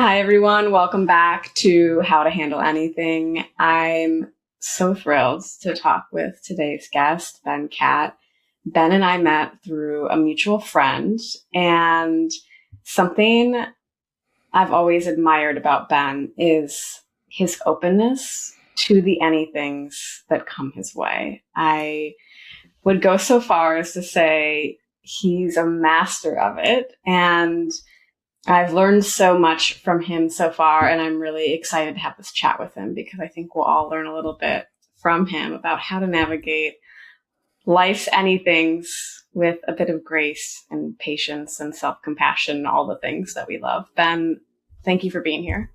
Hi, everyone. Welcome back to How to Handle Anything. I'm so thrilled to talk with today's guest, Ben Katt. Ben and I met through a mutual friend, and something I've always admired about Ben is his openness to the anythings that come his way. I would go so far as to say he's a master of it, and I've learned so much from him so far, and I'm really excited to have this chat with him because I think we'll all learn a little bit from him about how to navigate life's anythings with a bit of grace and patience and self-compassion and all the things that we love. Ben, thank you for being here.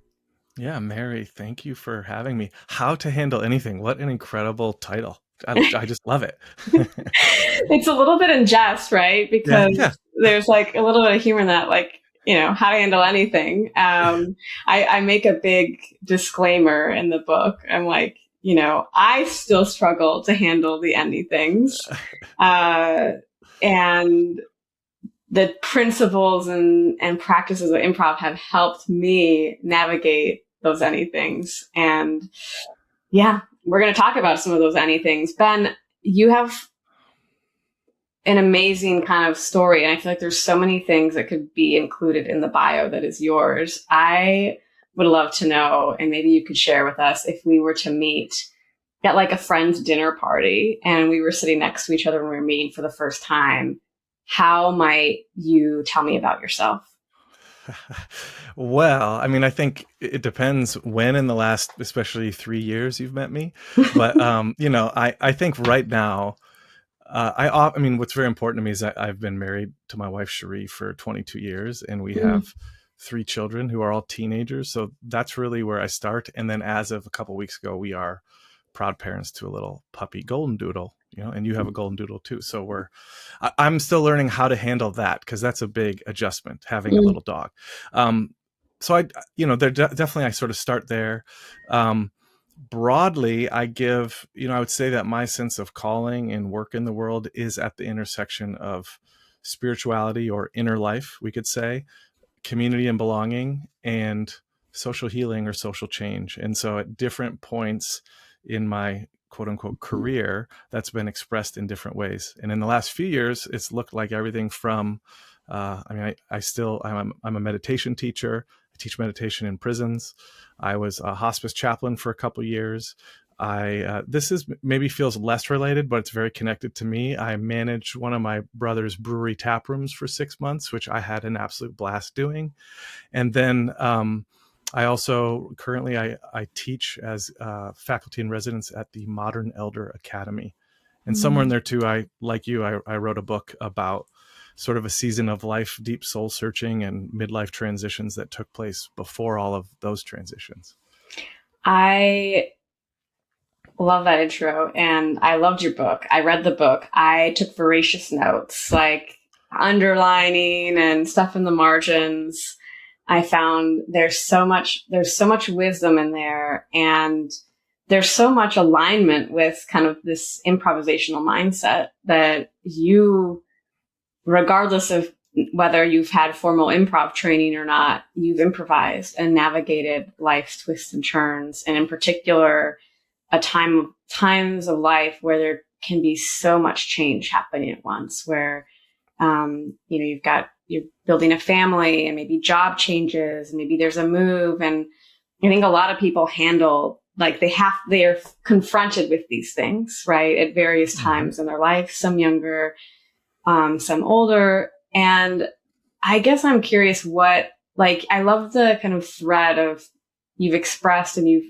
Yeah, Mary, thank you for having me. How to Handle Anything. What an incredible title. I just love it. It's a little bit in jest, right? Yeah, Because yeah. there's like a little bit of humor in that, like, how to handle anything. I make a big disclaimer in the book. I'm like, I still struggle to handle the anythings. And the principles and practices of improv have helped me navigate those anythings. And yeah, we're going to talk about some of those anythings. Ben, you have an amazing kind of story. And I feel like there's so many things that could be included in the bio that is yours. I would love to know, and maybe you could share with us if we were to meet at like a friend's dinner party and we were sitting next to each other when we were meeting for the first time, how might you tell me about yourself? Well, I mean, I think it depends when in the last, especially 3 years, you've met me. But I think right now, I mean, what's very important to me is that I've been married to my wife Cherie for 22 years, and we have three children who are all teenagers. So that's really where I start. And then, as of a couple of weeks ago, we are proud parents to a little puppy golden doodle. And you have a golden doodle too. So I'm still learning how to handle that because that's a big adjustment having a little dog. So definitely I sort of start there. Broadly, I would say that my sense of calling and work in the world is at the intersection of spirituality or inner life, we could say, community and belonging, and social healing or social change. And so at different points in my quote unquote career, that's been expressed in different ways. And in the last few years, it's looked like everything from, I'm a meditation teacher. I teach meditation in prisons. I was a hospice chaplain for a couple of years. This is maybe feels less related, but it's very connected to me. I managed one of my brother's brewery tap rooms for 6 months, which I had an absolute blast doing. And then I also currently I teach as faculty in residence at the Modern Elder Academy. And somewhere in there too, I wrote a book about sort of a season of life, deep soul searching and midlife transitions that took place before all of those transitions. I love that intro, and I loved your book. I read the book. I took voracious notes, like underlining and stuff in the margins. I found there's so much wisdom in there, and there's so much alignment with kind of this improvisational mindset that you, regardless of whether you've had formal improv training or not, you've improvised and navigated life's twists and turns. And in particular, times of life where there can be so much change happening at once, where, you're building a family and maybe job changes and maybe there's a move. And I think a lot of people handle, like they are confronted with these things, right? At various times in their life, some younger, some older. And I guess I'm curious I love the kind of thread of you've expressed and you've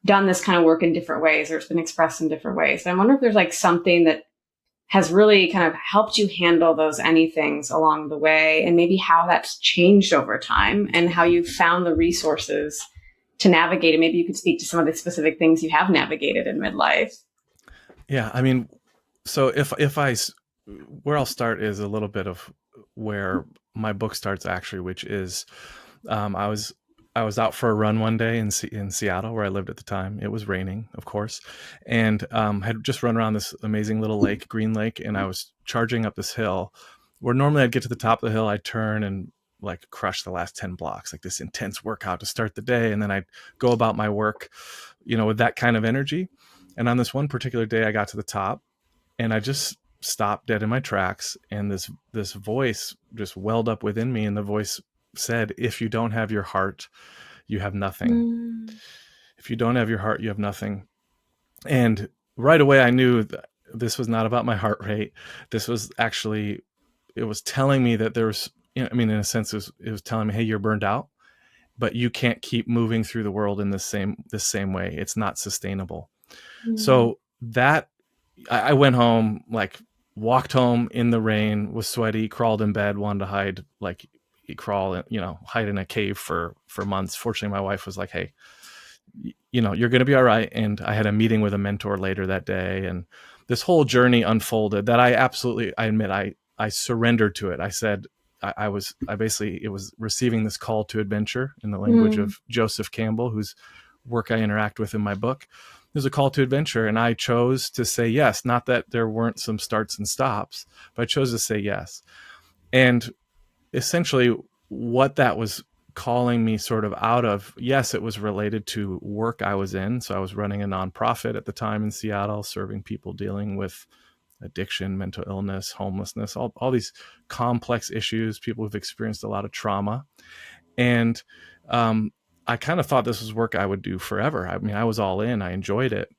done this kind of work in different ways, or it's been expressed in different ways. And I wonder if there's like something that has really kind of helped you handle those anythings along the way, and maybe how that's changed over time and how you've found the resources to navigate it. Maybe you could speak to some of the specific things you have navigated in midlife. Yeah, I mean, so where I'll start is a little bit of where my book starts actually, which is I was out for a run one day in Seattle, where I lived at the time. It was raining, of course, and had just run around this amazing little lake, Green Lake, and I was charging up this hill where normally I'd get to the top of the hill, I'd turn and like crush the last 10 blocks, like this intense workout to start the day. And then I'd go about my work, with that kind of energy. And on this one particular day, I got to the top and I just stopped dead in my tracks. And this voice just welled up within me. And the voice said, if you don't have your heart, you have nothing. If you don't have your heart, you have nothing. And right away, I knew that this was not about my heart rate. This was actually, it was telling me that there was, in a sense, it was telling me, hey, you're burned out, but you can't keep moving through the world in this same way. It's not sustainable. So that I went home, like walked home in the rain, was sweaty, crawled in bed, wanted to hide, like hide in a cave for months. Fortunately, my wife was like, hey, you're going to be all right. And I had a meeting with a mentor later that day. And this whole journey unfolded that I admit, I surrendered to it. I said, it was receiving this call to adventure in the language of Joseph Campbell, whose work I interact with in my book. There's a call to adventure. And I chose to say yes, not that there weren't some starts and stops, but I chose to say yes. And essentially what that was calling me sort of out of, yes, it was related to work I was in. So I was running a nonprofit at the time in Seattle, serving people dealing with addiction, mental illness, homelessness, all these complex issues, people who've experienced a lot of trauma. And I kind of thought this was work I would do forever. I mean, I was all in, I enjoyed it.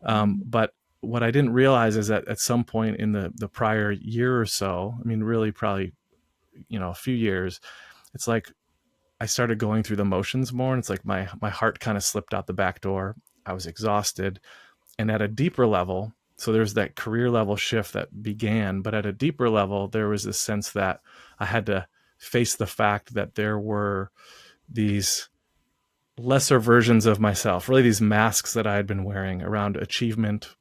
But what I didn't realize is that at some point in the prior year or so, I mean, really probably, a few years, it's like I started going through the motions more. And it's like my heart kind of slipped out the back door. I was exhausted. And at a deeper level, so there's that career level shift that began, but at a deeper level, there was this sense that I had to face the fact that there were these lesser versions of myself, really these masks that I had been wearing around achievement,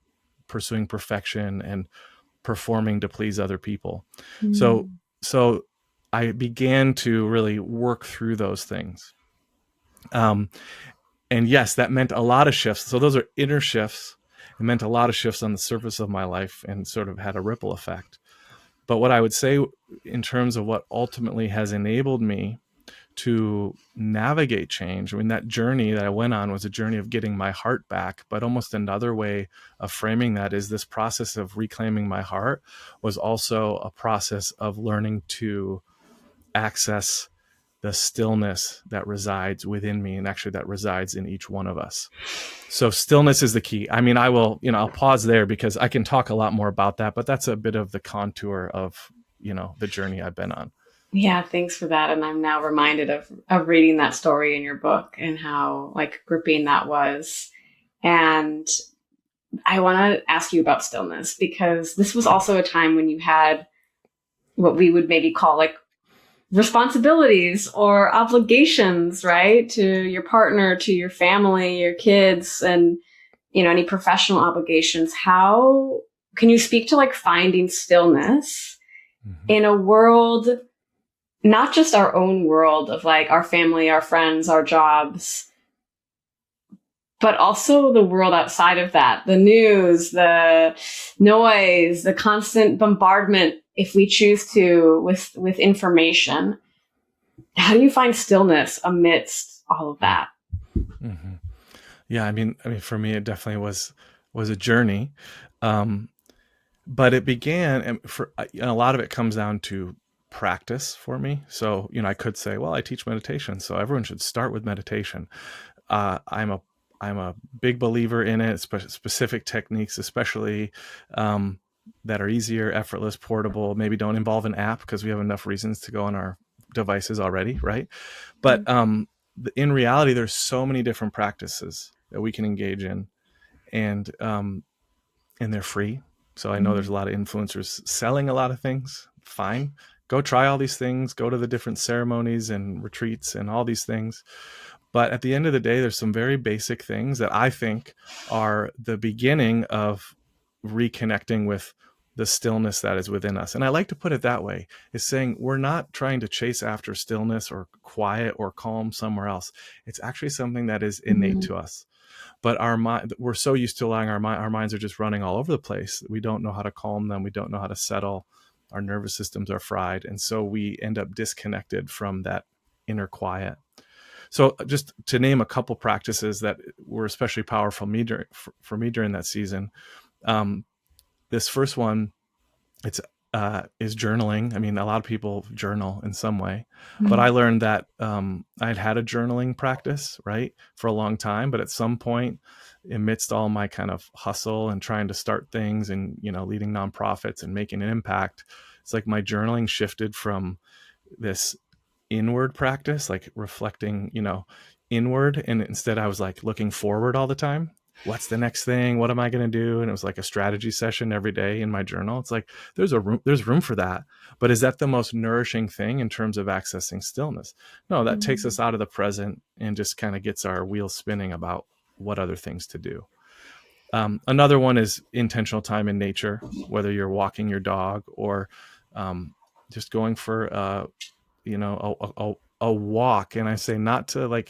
pursuing perfection, and performing to please other people. So I began to really work through those things. And yes, that meant a lot of shifts. So those are inner shifts. It meant a lot of shifts on the surface of my life and sort of had a ripple effect. But what I would say in terms of what ultimately has enabled me to navigate change, I mean, that journey that I went on was a journey of getting my heart back. But almost another way of framing that is this process of reclaiming my heart was also a process of learning to access the stillness that resides within me, and actually that resides in each one of us. So stillness is the key. I mean, I'll pause there because I can talk a lot more about that, but that's a bit of the contour of, the journey I've been on. Yeah, thanks for that. And I'm now reminded of reading that story in your book and how like gripping that was. And I want to ask you about stillness because this was also a time when you had what we would maybe call like responsibilities or obligations, right? To your partner, to your family, your kids, and, any professional obligations. How can you speak to like finding stillness in a world, not just our own world of like our family, our friends, our jobs, but also the world outside of that, the news, the noise, the constant bombardment, if we choose to, with information. How do you find stillness amidst all of that? Mm-hmm. Yeah, I mean, for me, it definitely was a journey, but it began, and a lot of it comes down to practice for me. So, I could say, well, I teach meditation, so everyone should start with meditation. I'm a big believer in it, specific techniques, especially that are easier, effortless, portable, maybe don't involve an app because we have enough reasons to go on our devices already, right? But in reality, there's so many different practices that we can engage in, and they're free. So I know there's a lot of influencers selling a lot of things. Fine. Go try all these things, go to the different ceremonies and retreats and all these things. But at the end of the day, there's some very basic things that I think are the beginning of reconnecting with the stillness that is within us. And I like to put it that way, is saying we're not trying to chase after stillness or quiet or calm somewhere else. It's actually something that is innate to us. But our mind, we're so used to allowing our minds are just running all over the place. We don't know how to calm them. We don't know how to settle. our nervous systems are fried. And so we end up disconnected from that inner quiet. So just to name a couple practices that were especially powerful for me during that season. This first one, it's is journaling. I mean, a lot of people journal in some way, but I learned that I'd had a journaling practice, right, for a long time. But at some point, amidst all my kind of hustle and trying to start things and, leading nonprofits and making an impact, it's like my journaling shifted from this inward practice, like reflecting, inward. And instead I was like looking forward all the time. What's the next thing? What am I going to do? And it was like a strategy session every day in my journal. It's like, there's room for that. But is that the most nourishing thing in terms of accessing stillness? No, that takes us out of the present and just kind of gets our wheels spinning about what other things to do. Another one is intentional time in nature, whether you're walking your dog or just going for a walk. And I say not to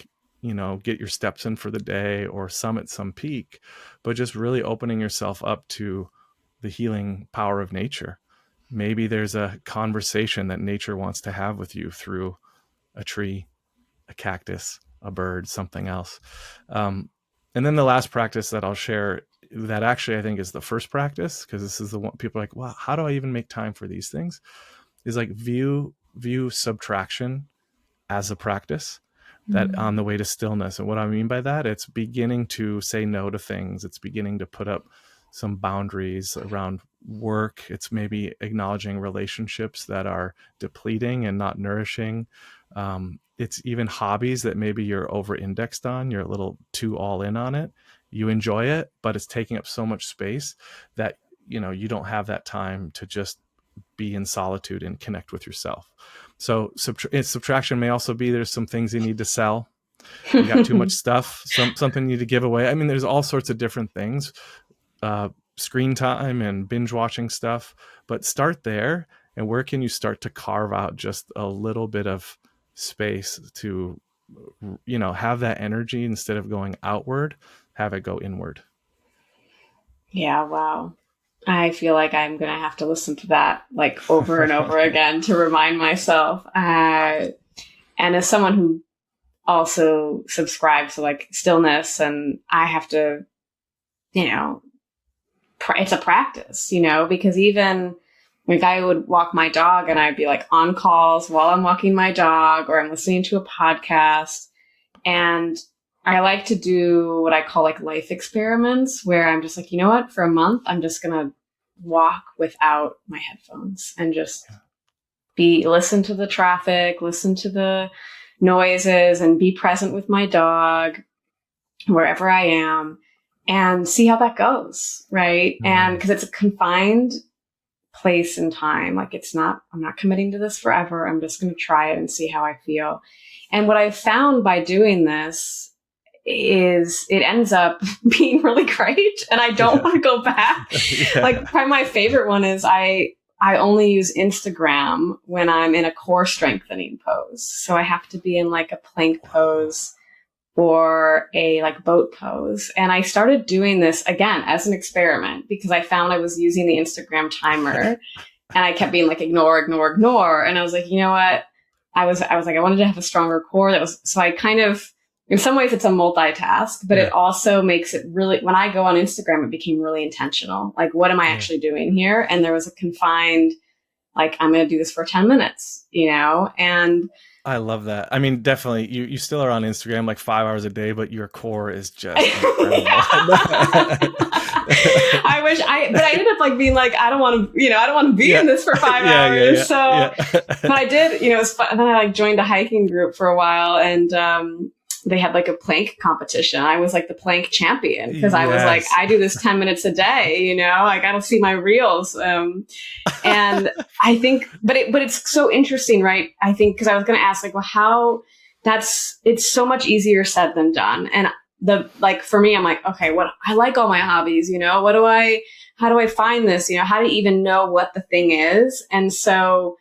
get your steps in for the day or summit some peak, but just really opening yourself up to the healing power of nature. Maybe there's a conversation that nature wants to have with you through a tree, a cactus, a bird, something else. And then the last practice that I'll share that actually I think is the first practice, because this is the one people are like, well, how do I even make time for these things? Is like view subtraction as a practice that on the way to stillness. And what I mean by that, it's beginning to say no to things. It's beginning to put up some boundaries around work. It's maybe acknowledging relationships that are depleting and not nourishing. It's even hobbies that maybe you're over indexed on. You're a little too all in on it. You enjoy it, but it's taking up so much space that, you don't have that time to just be in solitude and connect with yourself. So subtraction may also be there's some things you need to sell. You got too much stuff, something you need to give away. I mean, there's all sorts of different things, screen time and binge watching stuff, but start there. And where can you start to carve out just a little bit of space to, have that energy instead of going outward, have it go inward. Yeah. Wow. I feel like I'm going to have to listen to that like over and over again to remind myself. And as someone who also subscribes to like stillness, and I have to, it's a practice, because even like I would walk my dog and I'd be like on calls while I'm walking my dog, or I'm listening to a podcast. And I like to do what I call like life experiments, where I'm just like, you know what, for a month, I'm just going to walk without my headphones and just listen to the traffic, listen to the noises, and be present with my dog wherever I am and see how that goes. Right. Mm-hmm. And because it's a confined place and time, like I'm not committing to this forever. I'm just going to try it and see how I feel. And what I've found by doing this is it ends up being really great, and I don't want to go back. Like probably my favorite one is I only use Instagram when I'm in a core strengthening pose. So I have to be in like a plank pose or a like boat pose. And I started doing this again as an experiment because I found I was using the Instagram timer and I kept being like, ignore. And I was like, you know what? I was like, I wanted to have a stronger core. So I kind of, in some ways it's a multitask, but it also makes it really, when I go on Instagram, it became really intentional. Like, what am I actually doing here? And there was a confined, like, I'm going to do this for 10 minutes, and I love that. I mean, definitely you still are on Instagram like 5 hours a day, but your core is just incredible. But I ended up like being like, I don't want to be in this for 5 hours. But I did, it was fun. And then I like joined a hiking group for a while, and, they had like a plank competition. I was like the plank champion because I was like, I do this 10 minutes a day, I got to see my reels. And I think, but it's so interesting, right? I think, cause I was going to ask like, well, it's so much easier said than done. And for me, I'm like, okay, I like all my hobbies, how do I find this? How to even know what the thing is. And so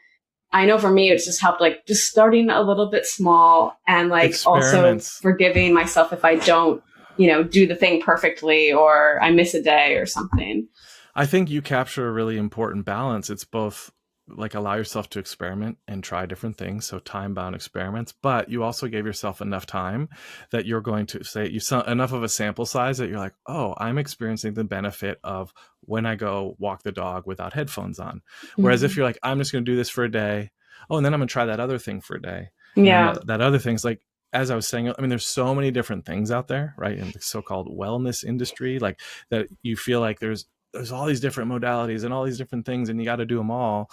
I know for me, it's just helped like just starting a little bit small and like also forgiving myself if I don't, do the thing perfectly or I miss a day or something. I think you capture a really important balance. It's both like allow yourself to experiment and try different things, so time bound experiments, but you also gave yourself enough time that you're going to say you saw enough of a sample size that you're like, oh, I'm experiencing the benefit of when I go walk the dog without headphones on. Whereas if Mhm. you're like, I'm just going to do this for a day, oh, and then I'm going to try that other thing for a day, and then Yeah. that other thing's like, as I was saying, I mean, there's so many different things out there, right, in the so-called wellness industry, like that you feel like there's all these different modalities and all these different things, and you got to do them all,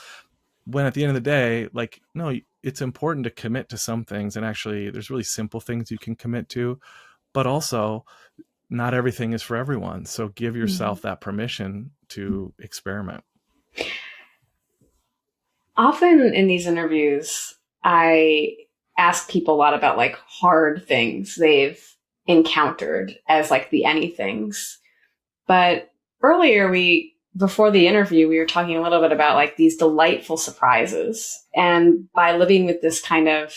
when at the end of the day, like, no, it's important to commit to some things. And actually, there's really simple things you can commit to, but also not everything is for everyone. So give Mhm. yourself that permission to experiment. Often in these interviews, I ask people a lot about like hard things they've encountered as like the anythings. But earlier before the interview, we were talking a little bit about like these delightful surprises. And by living with this kind of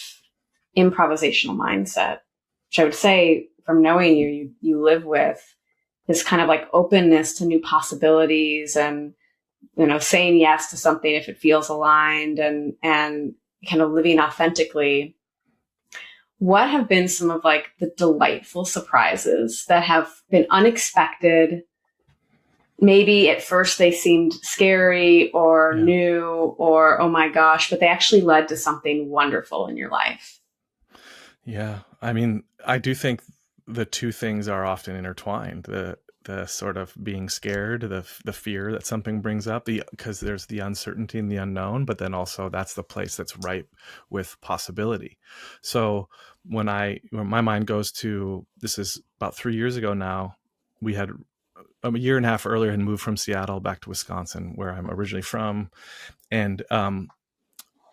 improvisational mindset, which I would say from knowing you, you live with this kind of like openness to new possibilities and, saying yes to something if it feels aligned and kind of living authentically. What have been some of like the delightful surprises that have been unexpected? Maybe at first they seemed scary or Yeah. new or, oh my gosh, but they actually led to something wonderful in your life. Yeah. I mean, I do think the two things are often intertwined. The sort of being scared, the fear that something brings up, because there's the uncertainty and the unknown, but then also that's the place that's ripe with possibility. So when my mind goes to, this is about 3 years ago now, we had a year and a half earlier had moved from Seattle back to Wisconsin, where I'm originally from, and I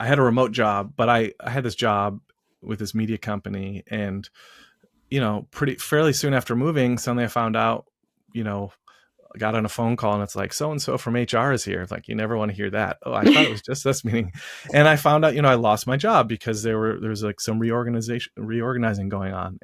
had a remote job, but I had this job with this media company, and pretty fairly soon after moving, suddenly I found out, you know, I got on a phone call and it's like, so and so from HR is here. It's like, you never want to hear that. Oh, I thought it was just this meeting, and I found out, I lost my job because there was like some reorganizing going on,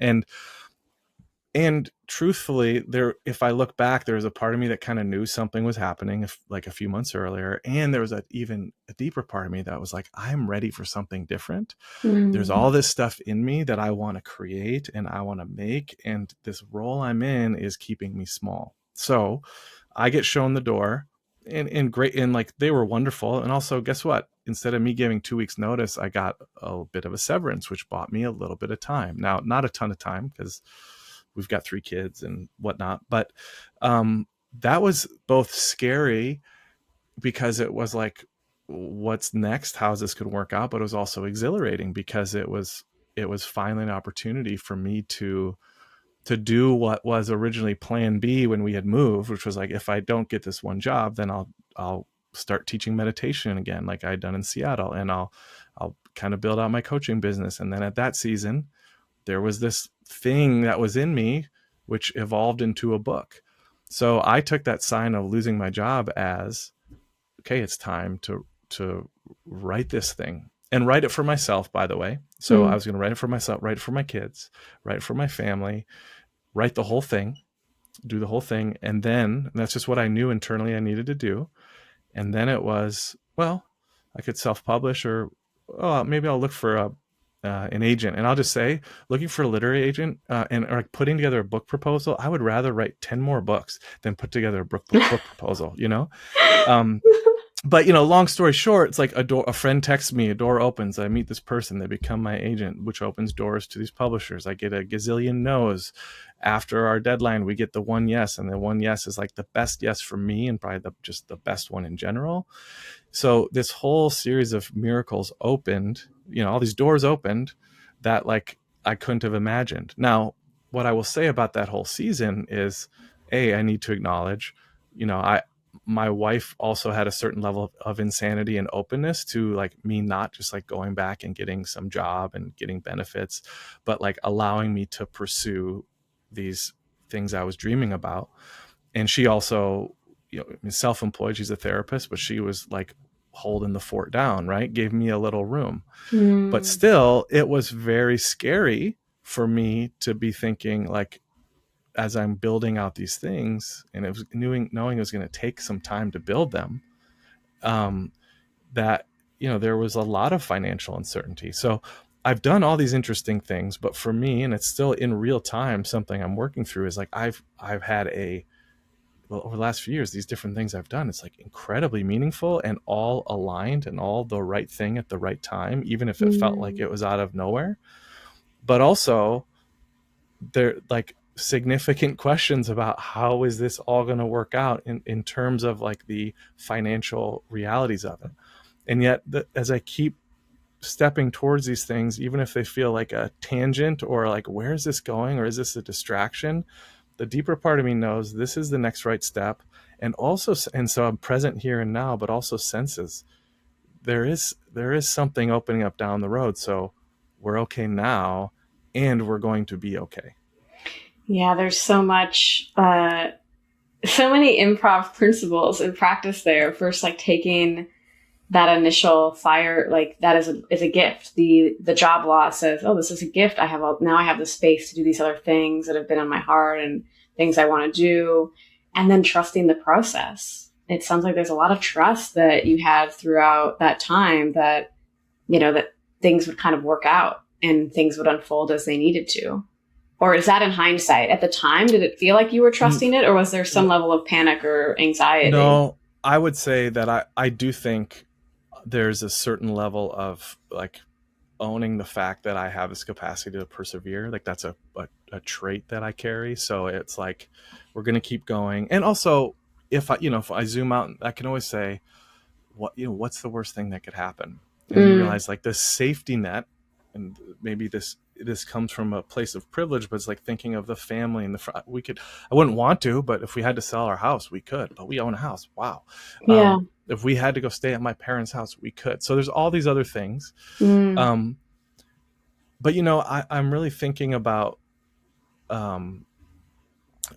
and truthfully, there, if I look back, there was a part of me that kind of knew something was happening, like a few months earlier, and there was even a deeper part of me that was like, I'm ready for something different. There's Mm. all this stuff in me that I want to create and I want to make, and this role I'm in is keeping me small. So I get shown the door, and great, and like they were wonderful. And also, guess what? Instead of me giving 2 weeks notice, I got a bit of a severance, which bought me a little bit of time. Now, not a ton of time because we've got 3 kids and whatnot, but that was both scary because it was like, what's next? How's this could work out? But it was also exhilarating because it was finally an opportunity for me to do what was originally plan B when we had moved, which was like, if I don't get this one job, then I'll start teaching meditation again, like I'd done in Seattle, and I'll kind of build out my coaching business. And then at that season, there was this thing that was in me, which evolved into a book. So I took that sign of losing my job as, okay, it's time to write this thing, and write it for myself, by the way. So I Mm. was going to write it for myself, write it for my kids, write it for my family, write the whole thing, do the whole thing. And then that's just what I knew internally I needed to do. And then it was, well, I could self-publish, or, oh, maybe I'll look for an agent. And I'll just say, looking for a literary agent, and or like putting together a book proposal, I would rather write 10 more books than put together a book proposal, um, but long story short, it's like a friend texts me, a door opens, I meet this person, they become my agent, which opens doors to these publishers. I get a gazillion no's. After our deadline, we get the one yes, and the one yes is like the best yes for me, and probably just the best one in general. So this whole series of miracles opened, all these doors opened that, like, I couldn't have imagined. Now, what I will say about that whole season is, I need to acknowledge, I my wife also had a certain level of insanity and openness to, like, me not just like going back and getting some job and getting benefits, but like allowing me to pursue these things I was dreaming about. And she also, self-employed, she's a therapist, but she was like holding the fort down, right? Gave me a little room. But Mm. still, it was very scary for me to be thinking, like, as I'm building out these things, and it was knowing it was going to take some time to build them, um, that there was a lot of financial uncertainty. So I've done all these interesting things, but for me, and it's still in real time, something I'm working through is like, I've had over the last few years, these different things I've done, it's like incredibly meaningful and all aligned and all the right thing at the right time, even if it felt like it was out of nowhere. But also there like significant questions about how is this all going to work out in terms of like the financial realities of it. And yet as I keep stepping towards these things, even if they feel like a tangent or like, where is this going? Or is this a distraction? The deeper part of me knows this is the next right step. And so I'm present here and now, but also senses there is something opening up down the road. So we're okay now, and we're going to be okay. Yeah, there's so much, so many improv principles in practice there. First, like taking that initial fire, like that is a gift. The job law says, oh, this is a gift. Now I have the space to do these other things that have been on my heart and things I want to do. And then trusting the process. It sounds like there's a lot of trust that you had throughout that time that, that things would kind of work out and things would unfold as they needed to. Or is that in hindsight? At the time, did it feel like you were trusting it, or was there some level of panic or anxiety? No, I would say that I do think there's a certain level of like owning the fact that I have this capacity to persevere. Like that's a trait that I carry. So it's like, we're going to keep going. And also if I zoom out, I can always say, what's the worst thing that could happen? And you realize like the safety net, and maybe this comes from a place of privilege, but it's like thinking of the family and I wouldn't want to, but if we had to sell our house, we could, but we own a house. Wow. Yeah. If we had to go stay at my parents' house, we could. So there's all these other things. But I'm really thinking about, do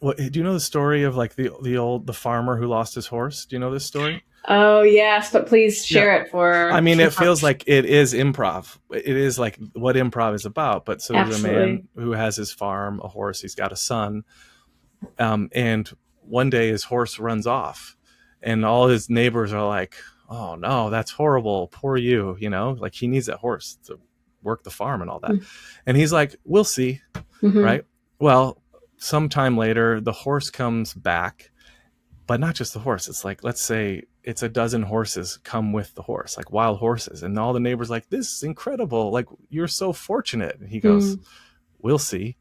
you know the story of like the farmer who lost his horse? Do you know this story? Oh yes, but please share it for. I mean, it feels like it is improv. It is like what improv is about. But so there's a man who has his farm, a horse. He's got a son, and one day his horse runs off, and all his neighbors are like, "Oh no, that's horrible. Poor you." Like he needs that horse to work the farm and all that. And he's like, "We'll see." Right? Well, sometime later, the horse comes back. But not just the horse. It's like, let's say it's a dozen horses come with the horse, like wild horses. And all the neighbors like, this is incredible. Like, you're so fortunate. And he goes, we'll see.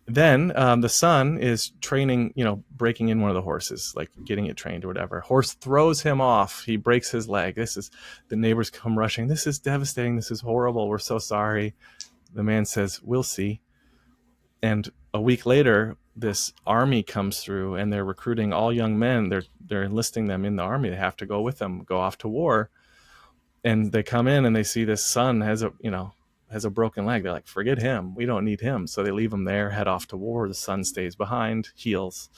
Then the son is training, breaking in one of the horses, like getting it trained or whatever. Horse throws him off. He breaks his leg. The neighbors come rushing. This is devastating. This is horrible. We're so sorry. The man says, we'll see. And a week later, this army comes through and they're recruiting all young men. They're enlisting them in the army. They have to go with them, go off to war. And they come in and they see this son has a broken leg. They're like, forget him. We don't need him. So they leave him there, head off to war. The son stays behind, heals.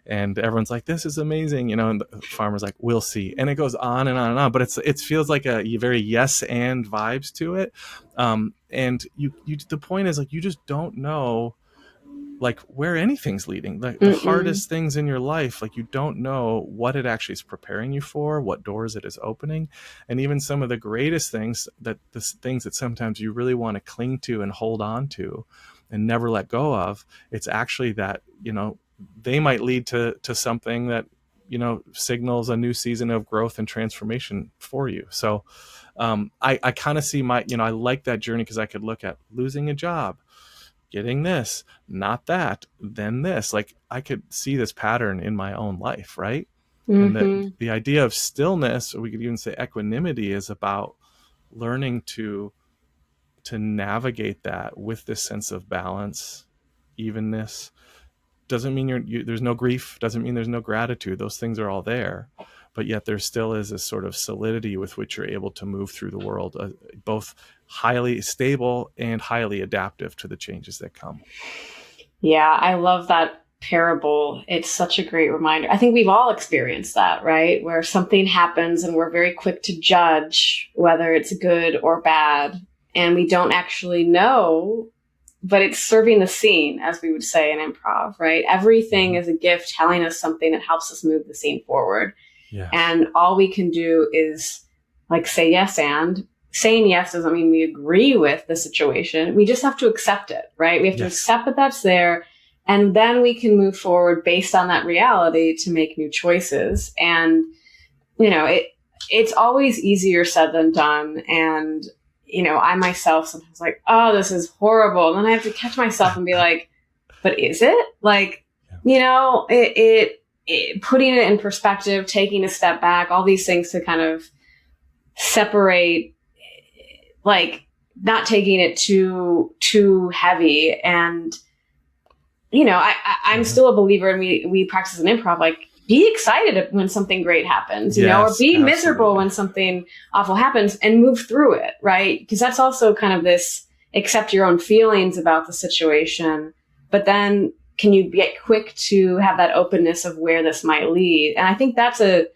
And everyone's like, this is amazing. And the farmer's like, we'll see. And it goes on and on and on. But it feels like a very yes and vibes to it. And the point is like, you just don't know like where anything's leading. Like the hardest things in your life, like you don't know what it actually is preparing you for, what doors it is opening. And even some of the greatest things, the things that sometimes you really want to cling to and hold on to and never let go of, it's actually that, they might lead to something that, signals a new season of growth and transformation for you. So I kind of see I like that journey because I could look at losing a job, getting this, not that, then this. Like I could see this pattern in my own life, right? And the idea of stillness, or we could even say equanimity, is about learning to navigate that with this sense of balance, evenness. Doesn't mean there's no grief, doesn't mean there's no gratitude. Those things are all there. But yet there still is a sort of solidity with which you're able to move through the world, both highly stable and highly adaptive to the changes that come. Yeah, I love that parable. It's such a great reminder. I think we've all experienced that, right? Where something happens and we're very quick to judge whether it's good or bad. And we don't actually know, but it's serving the scene, as we would say in improv, right? Everything is a gift telling us something that helps us move the scene forward. Yeah. And all we can do is like say yes. And saying yes doesn't mean we agree with the situation. We just have to accept it, right? We have to Yes. accept that that's there. And then we can move forward based on that reality to make new choices. And, it's always easier said than done. And, I myself sometimes like, oh, this is horrible. And then I have to catch myself and be like, but is it? Like, putting it in perspective, taking a step back, all these things to kind of separate, like not taking it too heavy. And I'm still a believer, and we practice in improv, like be excited when something great happens, or Yes, be absolutely. miserable when something awful happens and move through it, right? Because that's also kind of this accept your own feelings about the situation, but then can you get quick to have that openness of where this might lead? And I think that's a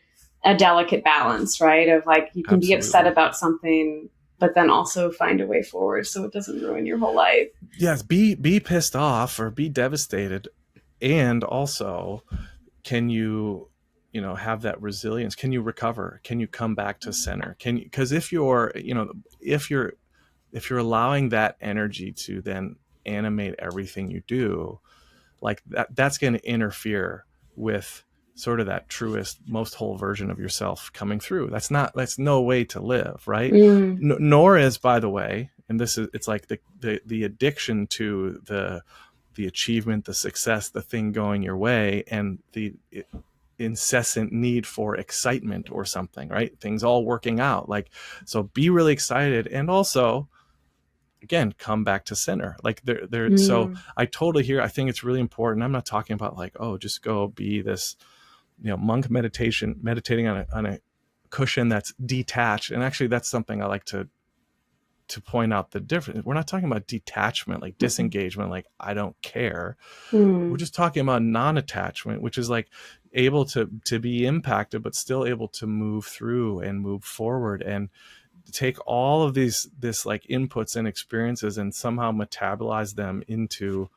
delicate balance, right? Of like, you can be upset Absolutely. about something, but then also find a way forward so it doesn't ruin your whole life. Yes, be pissed off or be devastated, and also can you have that resilience? Can you recover? Can you come back to center? Can you, because if you're if you're allowing that energy to then animate everything you do, like that's going to interfere with sort of that truest, most whole version of yourself coming through. That's no way to live, right? Mm. Nor is, by the way, and it's like the addiction to the achievement, the success, the thing going your way, and the incessant need for excitement or something, right? Things all working out. Like, so be really excited, and also again come back to center. Like so I totally hear. I think it's really important. I'm not talking about like, oh, just go be this monk meditating on a cushion that's detached. And actually that's something I like to point out the difference. We're not talking about detachment, like disengagement, like I don't care. We're just talking about non-attachment, which is like able to be impacted but still able to move through and move forward, and take all of this like inputs and experiences and somehow metabolize them into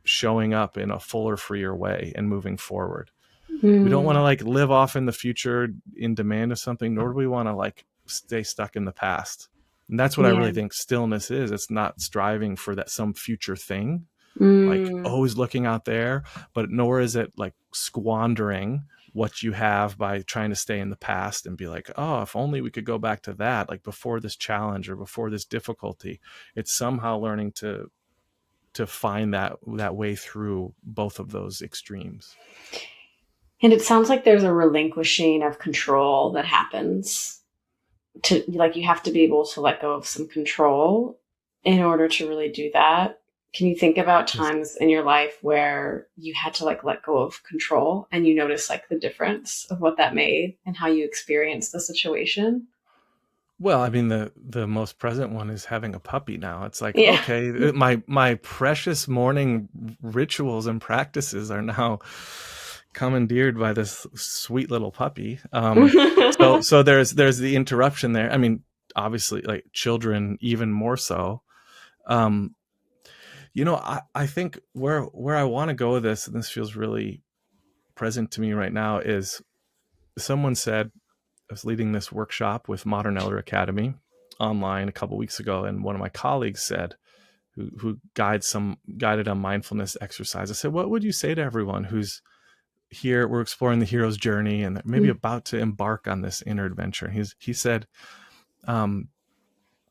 showing up in a fuller, freer way and moving forward. We don't want to like live off in the future in demand of something, nor do we want to like stay stuck in the past. And that's what I Yeah. really think stillness is. It's not striving for that some future thing, like always looking out there, but nor is it like squandering what you have by trying to stay in the past and be like, oh, if only we could go back to that, like before this challenge or before this difficulty. It's somehow learning to find that way through both of those extremes. And it sounds like there's a relinquishing of control that happens, to like, you have to be able to let go of some control in order to really do that. Can you think about times in your life where you had to like let go of control and you notice like the difference of what that made and how you experienced the situation? Well, I mean, the most present one is having a puppy now. It's like, Yeah. okay, my precious morning rituals and practices are now commandeered by this sweet little puppy. So there's the interruption there. I mean, obviously, like children, even more so. Um, I think where I want to go with this, and this feels really present to me right now, is someone said, I was leading this workshop with Modern Elder Academy online a couple weeks ago, and one of my colleagues said, who guided a mindfulness exercise, I said, what would you say to everyone who's here? We're exploring the hero's journey and maybe about to embark on this inner adventure. He said,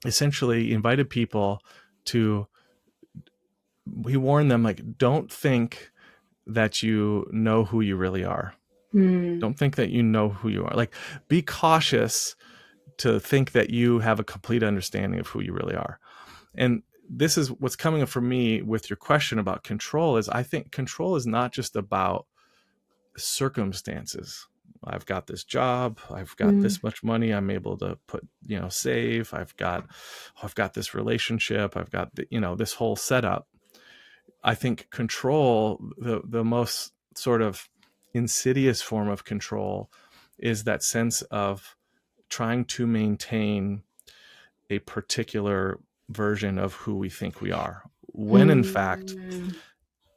essentially invited people to, he warned them, like, don't think that you know who you really are. Don't think that you know who you are. Like, be cautious to think that you have a complete understanding of who you really are. And this is what's coming up for me with your question about control. Is I think control is not just about circumstances. I've got this job, I've got this much money, I'm able to put, save, I've got this relationship, I've got this whole setup. I think control, the most sort of insidious form of control, is that sense of trying to maintain a particular version of who we think we are, when in fact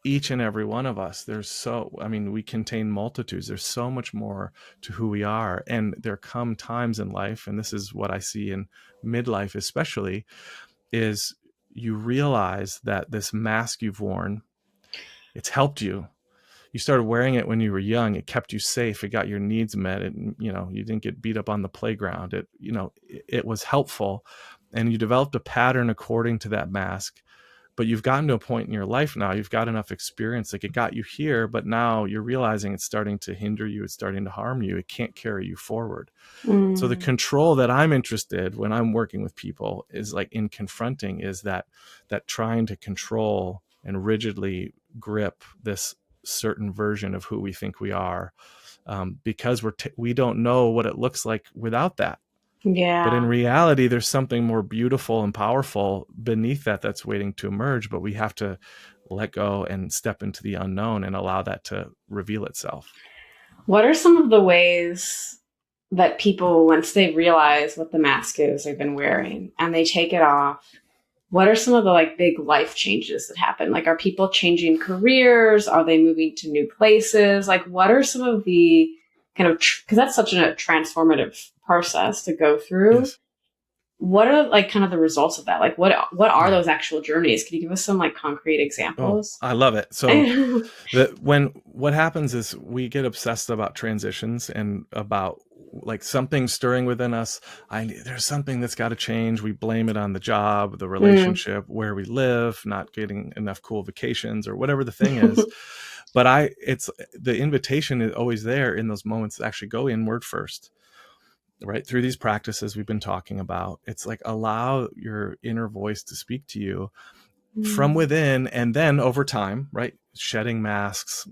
each and every one of us, we contain multitudes. There's so much more to who we are. And there come times in life, and this is what I see in midlife especially, is you realize that this mask you've worn, it's helped you. You started wearing it when you were young. It kept you safe. It got your needs met. You didn't get beat up on the playground. It was helpful, and you developed a pattern according to that mask. But you've gotten to a point in your life now, you've got enough experience, like it got you here, but now you're realizing it's starting to hinder you. It's starting to harm you. It can't carry you forward. So the control that I'm interested when I'm working with people is like in confronting is that trying to control and rigidly grip this certain version of who we think we are, because we don't know what it looks like without that. Yeah. But in reality, there's something more beautiful and powerful beneath that's waiting to emerge. But we have to let go and step into the unknown and allow that to reveal itself. What are some of the ways that people, once they realize what the mask is they've been wearing and they take it off, what are some of the like big life changes that happen? Like, are people changing careers? Are they moving to new places? Like, what are some of the kind of, because that's such a transformative process to go through. Yes. What are like kind of the results of that? Like, what are those actual journeys? Can you give us some like concrete examples? Oh, I love it. So what happens is we get obsessed about transitions and about like something stirring within us. There's something that's got to change. We blame it on the job, the relationship, where we live, not getting enough cool vacations or whatever the thing is. But it's the invitation is always there in those moments to actually go inward first, right? Through these practices we've been talking about. It's like allow your inner voice to speak to you from within, and then over time, right? Shedding masks,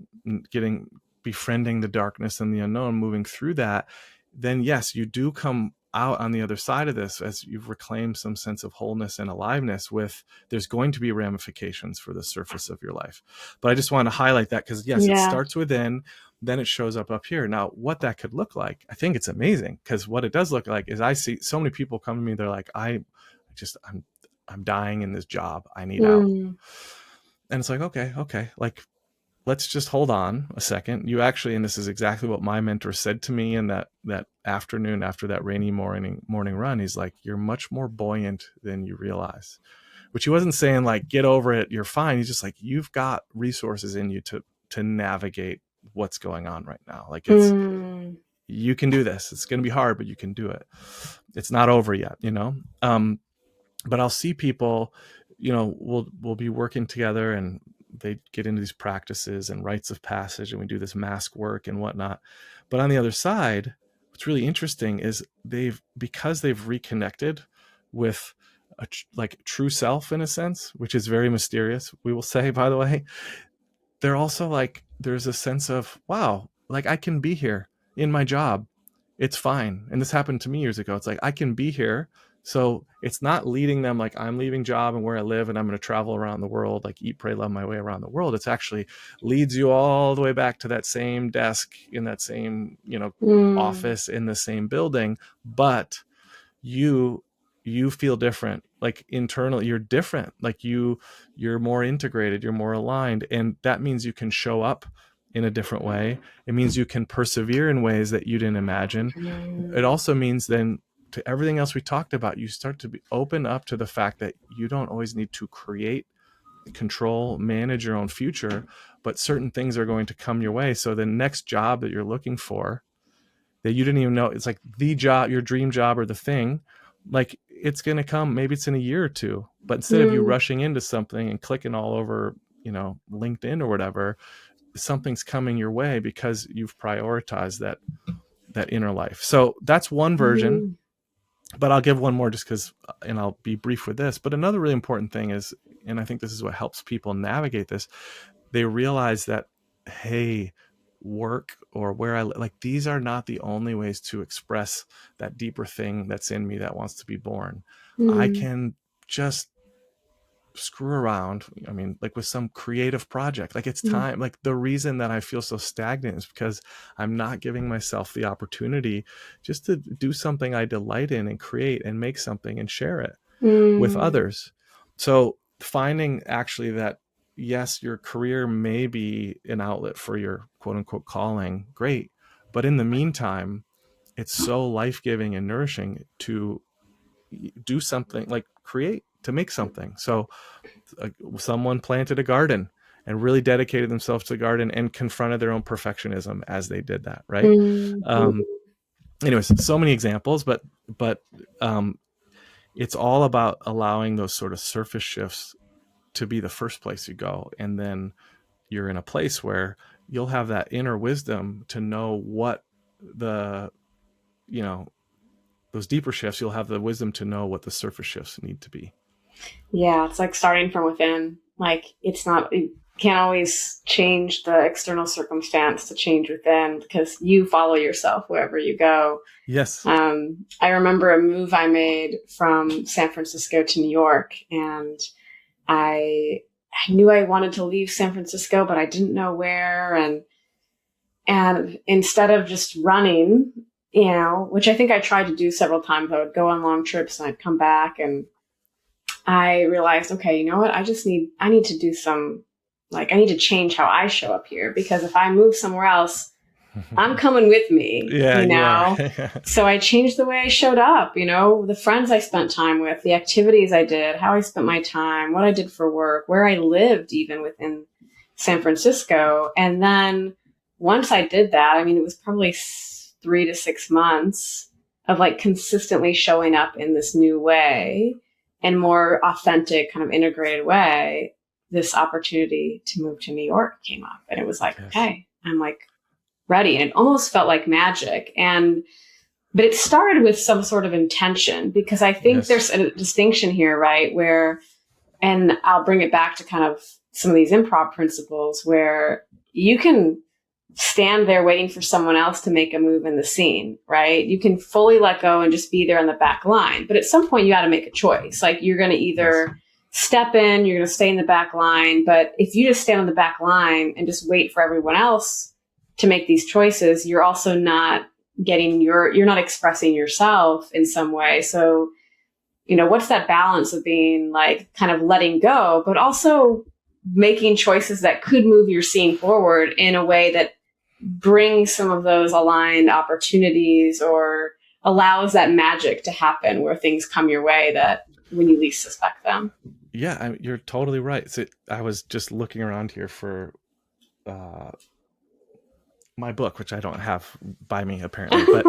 befriending the darkness and the unknown, moving through that, then yes, you do come out on the other side of this as you've reclaimed some sense of wholeness and aliveness. There's going to be ramifications for the surface of your life. But I just want to highlight that because yes, it starts within, then it shows up here. Now, what that could look like, I think it's amazing, because what it does look like is I see so many people come to me, they're like, I'm dying in this job. I need out. And it's like, okay. Like, let's just hold on a second. You actually, and this is exactly what my mentor said to me in that afternoon after that rainy morning run. He's like, you're much more buoyant than you realize. Which he wasn't saying like, get over it, you're fine. He's just like, you've got resources in you to navigate what's going on right now. Like you can do this. It's going to be hard, but you can do it. It's not over yet, but I'll see people, we'll be working together and they get into these practices and rites of passage, and we do this mask work and whatnot. But on the other side, what's really interesting is because they've reconnected with true self in a sense, which is very mysterious, we will say, by the way, they're also like, there's a sense of, wow, like I can be here in my job. It's fine. And this happened to me years ago. It's like, I can be here. So it's not leading them like I'm leaving job and where I live and I'm going to travel around the world, like eat, pray, love my way around the world. It's actually leads you all the way back to that same desk in that same, office in the same building. But you feel different, like internally you're different, like you're more integrated, you're more aligned. And that means you can show up in a different way. It means you can persevere in ways that you didn't imagine. It also means then, to everything else we talked about, you start to be open up to the fact that you don't always need to create, control, manage your own future, but certain things are going to come your way. So the next job that you're looking for that you didn't even know, it's like the job, your dream job or the thing, like it's going to come, maybe it's in a year or two, but instead of you rushing into something and clicking all over, LinkedIn or whatever, something's coming your way because you've prioritized that inner life. So that's one version. But I'll give one more just because, and I'll be brief with this. But another really important thing is, and I think this is what helps people navigate this, they realize that, hey, work or where I live, like these are not the only ways to express that deeper thing that's in me that wants to be born. I can just screw around, like with some creative project, like it's time. Like the reason that I feel so stagnant is because I'm not giving myself the opportunity just to do something I delight in and create and make something and share it with others. So finding actually that yes, your career may be an outlet for your quote unquote calling. Great. But in the meantime, it's so life giving and nourishing to do something, like create, to make something. So someone planted a garden and really dedicated themselves to the garden and confronted their own perfectionism as they did that. Right. Mm-hmm. Anyways, so many examples, but um, it's all about allowing those sort of surface shifts to be the first place you go. And then you're in a place where you'll have that inner wisdom to know what the, you know, those deeper shifts, you'll have the wisdom to know what the surface shifts need to be. Yeah, it's like starting from within. Like it's not, you can't always change the external circumstance to change within because you follow yourself wherever you go. Yes. I remember a move I made from San Francisco to New York, and I I knew I wanted to leave San Francisco, but I didn't know where. And instead of just running, which I think I tried to do several times, I would go on long trips and I'd come back, and I realized, okay, you know what? I need to do some, like, I need to change how I show up here, because if I move somewhere else, I'm coming with me, Yeah, you are. So I changed the way I showed up, the friends I spent time with, the activities I did, how I spent my time, what I did for work, where I lived, even within San Francisco. And then once I did that, I mean, it was probably 3 to 6 months of like consistently showing up in this new way and more authentic, kind of integrated way. This opportunity to move to New York came up, and it was like, Yes. okay, I'm like ready. And it almost felt like magic. But it started with some sort of intention, because I think Yes. there's a distinction here, right? And I'll bring it back to kind of some of these improv principles, where you can stand there waiting for someone else to make a move in the scene, right? You can fully let go and just be there on the back line. But at some point you got to make a choice. Like, you're going to either step in, you're going to stay in the back line. But if you just stand on the back line and just wait for everyone else to make these choices, you're also not you're not expressing yourself in some way. So, what's that balance of being like kind of letting go, but also making choices that could move your scene forward in a way that brings some of those aligned opportunities, or allows that magic to happen where things come your way that when you least suspect them. Yeah, you're totally right. So I was just looking around here for my book, which I don't have by me apparently, but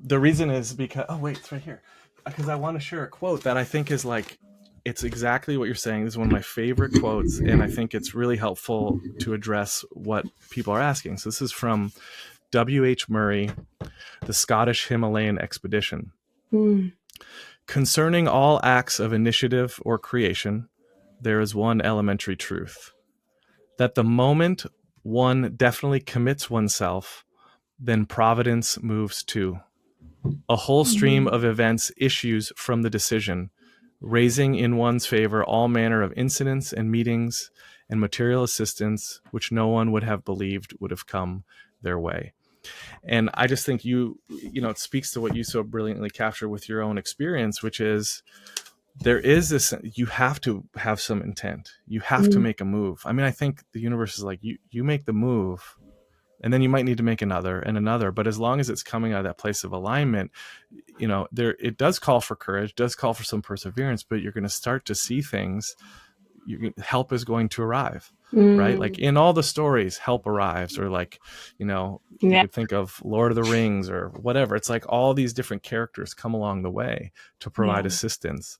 the reason is because, oh wait, it's right here, because I want to share a quote that I think is like, it's exactly what you're saying. This is one of my favorite quotes, and I think it's really helpful to address what people are asking. So this is from W.H. Murray, The Scottish Himalayan Expedition. Concerning all acts of initiative or creation, there is one elementary truth: that the moment one definitely commits oneself, then providence moves too. A whole stream of events issues from the decision, raising in one's favor all manner of incidents and meetings and material assistance which no one would have believed would have come their way. And I just think it speaks to what you so brilliantly capture with your own experience, which is, there is this, you have to have some intent. You have to make a move. I mean, I think the universe is like, you make the move, and then you might need to make another and another. But as long as it's coming out of that place of alignment, it does call for courage, does call for some perseverance, but you're going to start to see things. Help is going to arrive, right? Like in all the stories, help arrives, or like, you could think of Lord of the Rings or whatever. It's like all these different characters come along the way to provide assistance.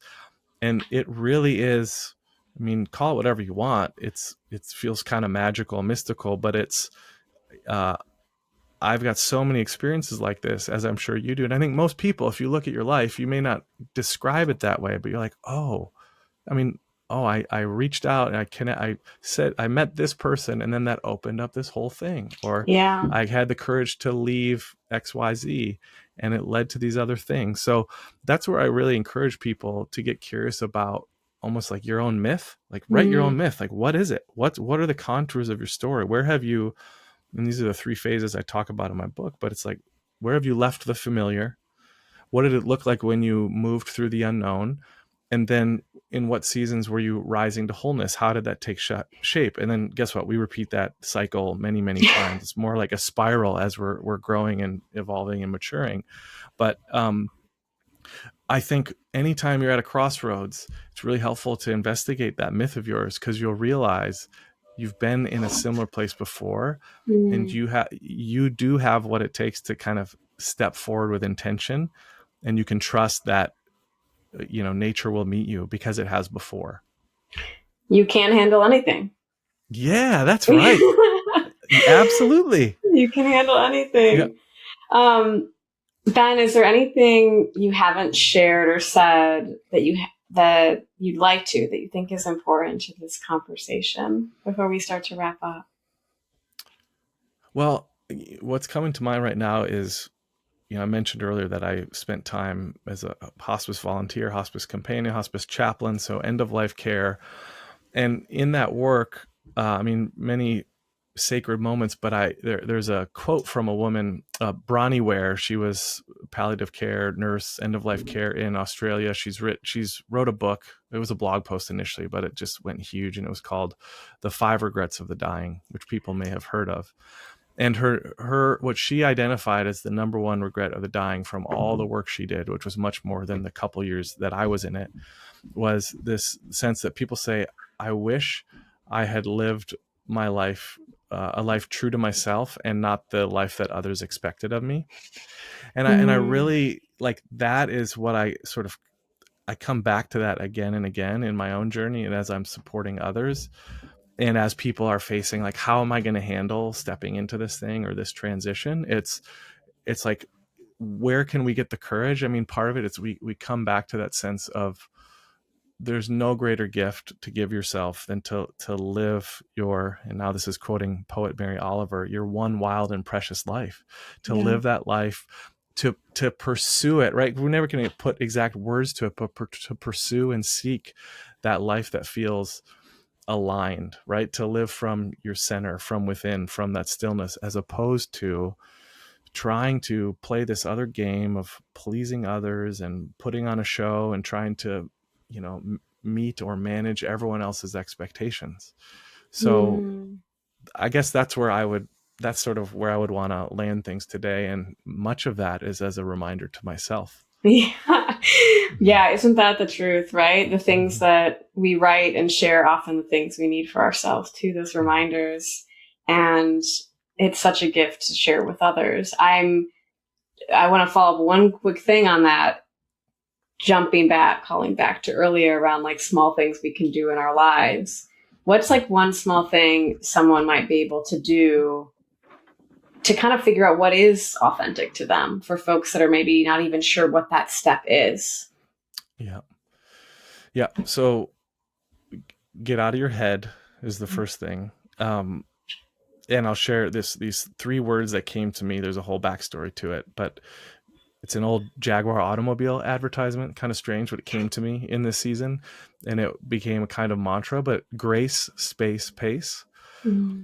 And it really is, I mean, call it whatever you want. It feels kind of magical, mystical, but it's, I've got so many experiences like this, as I'm sure you do. And I think most people, if you look at your life, you may not describe it that way, but you're like, I reached out and I said, I met this person, and then that opened up this whole thing. Or I had the courage to leave XYZ, and it led to these other things. So that's where I really encourage people to get curious about almost like your own myth, like write your own myth. Like, what is it? What are the contours of your story? Where have you, and these are the 3 phases I talk about in my book, but it's like, where have you left the familiar? What did it look like when you moved through the unknown? And then in what seasons were you rising to wholeness? How did that take shape? And then guess what? We repeat that cycle many, many times. It's more like a spiral as we're growing and evolving and maturing. But I think anytime you're at a crossroads, it's really helpful to investigate that myth of yours, because you'll realize you've been in a similar place before, and Mm. you do have what it takes to kind of step forward with intention, and you can trust that nature will meet you because it has before. You can handle anything. Yeah, that's right. Absolutely. You can handle Yeah. anything. Ben, is there anything you haven't shared or said that you'd like to, that you think is important to this conversation before we start to wrap up? Well, what's coming to mind right now is, I mentioned earlier that I spent time as a hospice volunteer, hospice companion, hospice chaplain, so end of life care. And in that work, many sacred moments, but there's a quote from a woman, Bronnie Ware. She was palliative care nurse, end of life care in Australia. She's wrote a book. It was a blog post initially, but it just went huge, and it was called "The 5 Regrets of the Dying," which people may have heard of. And her what she identified as the number one regret of the dying from all the work she did, which was much more than the couple years that I was in it, was this sense that people say, I wish I had lived my life, a life true to myself and not the life that others expected of me. And I really like, that is what I come back to that again and again in my own journey, and as I'm supporting others, and as people are facing, like, how am I going to handle stepping into this thing or this transition? It's like, where can we get the courage? I mean, part of it is we come back to that sense of, there's no greater gift to give yourself than to live your, and now this is quoting poet Mary Oliver, your one wild and precious life, to live that life, to pursue it, right? We're never going to put exact words to it, but to pursue and seek that life that feels aligned, right? To live from your center, from within, from that stillness, as opposed to trying to play this other game of pleasing others and putting on a show and trying to, meet or manage everyone else's expectations. So I guess that's sort of where I would want to land things today. And much of that is as a reminder to myself. Yeah. Yeah, isn't that the truth, right? The things that we write and share, often the things we need for ourselves too, those reminders. And it's such a gift to share with others. I want to follow up one quick thing on that, calling back to earlier around like small things we can do in our lives. What's like one small thing someone might be able to do to kind of figure out what is authentic to them, for folks that are maybe not even sure what that step is? Yeah. Yeah. So get out of your head is the first thing. And I'll share these 3 words that came to me. There's a whole backstory to it, but it's an old Jaguar automobile advertisement, kind of strange, but it came to me in this season, and it became a kind of mantra, but grace, space, pace.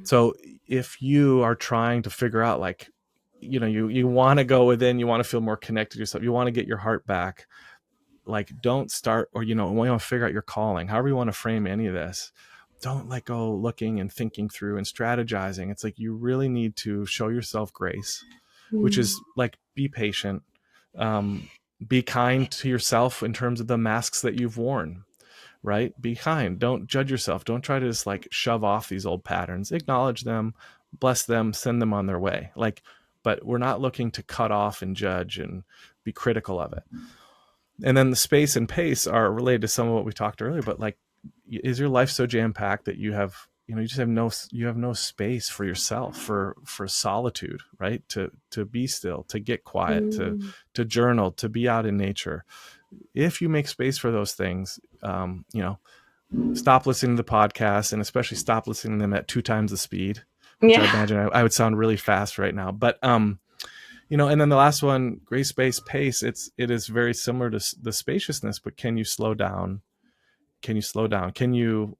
So if you are trying to figure out, like, you want to go within, you want to feel more connected to yourself, you want to get your heart back, like, don't start, or, when you want to figure out your calling, however you want to frame any of this, don't let go looking and thinking through and strategizing. It's like, you really need to show yourself grace, which is like, be patient, be kind to yourself in terms of the masks that you've worn, right? Be kind. Don't judge yourself. Don't try to just like shove off these old patterns. Acknowledge them, bless them, send them on their way. Like, but we're not looking to cut off and judge and be critical of it. And then the space and pace are related to some of what we talked earlier, but like, is your life so jam-packed that you just have no space for yourself, for solitude, right? To be still, to get quiet, to journal, to be out in nature. If you make space for those things, stop listening to the podcast, and especially stop listening to them at 2 times the speed, which I imagine I would sound really fast right now. But and then the last one, grace, space, pace. It is very similar to the spaciousness, but can you slow down? Can you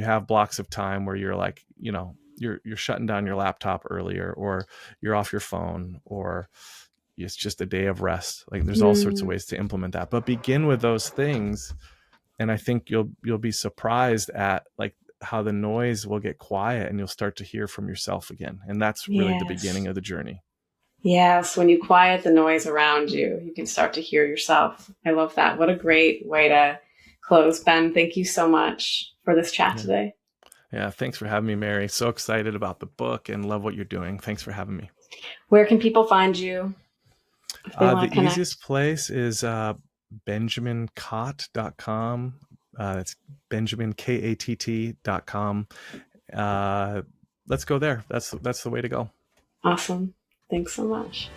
have blocks of time where you're like, you're shutting down your laptop earlier, or you're off your phone, or it's just a day of rest. Like there's all sorts of Mm, ways to implement that, but begin with those things. And I think you'll be surprised at like how the noise will get quiet and you'll start to hear from yourself again. And that's really the yes. beginning of the journey. Yes. When you quiet the noise around you, you can start to hear yourself. I love that. What a great way to close. Ben, thank you so much for this chat Yeah. today. Yeah. Thanks for having me, Mary. So excited about the book and love what you're doing. Thanks for having me. Where can people find you if they want The to connect? easiest place is benjamincott.com. It's benjaminkatt.com. Uh, let's go there. That's the way to go. Awesome. Thanks so much.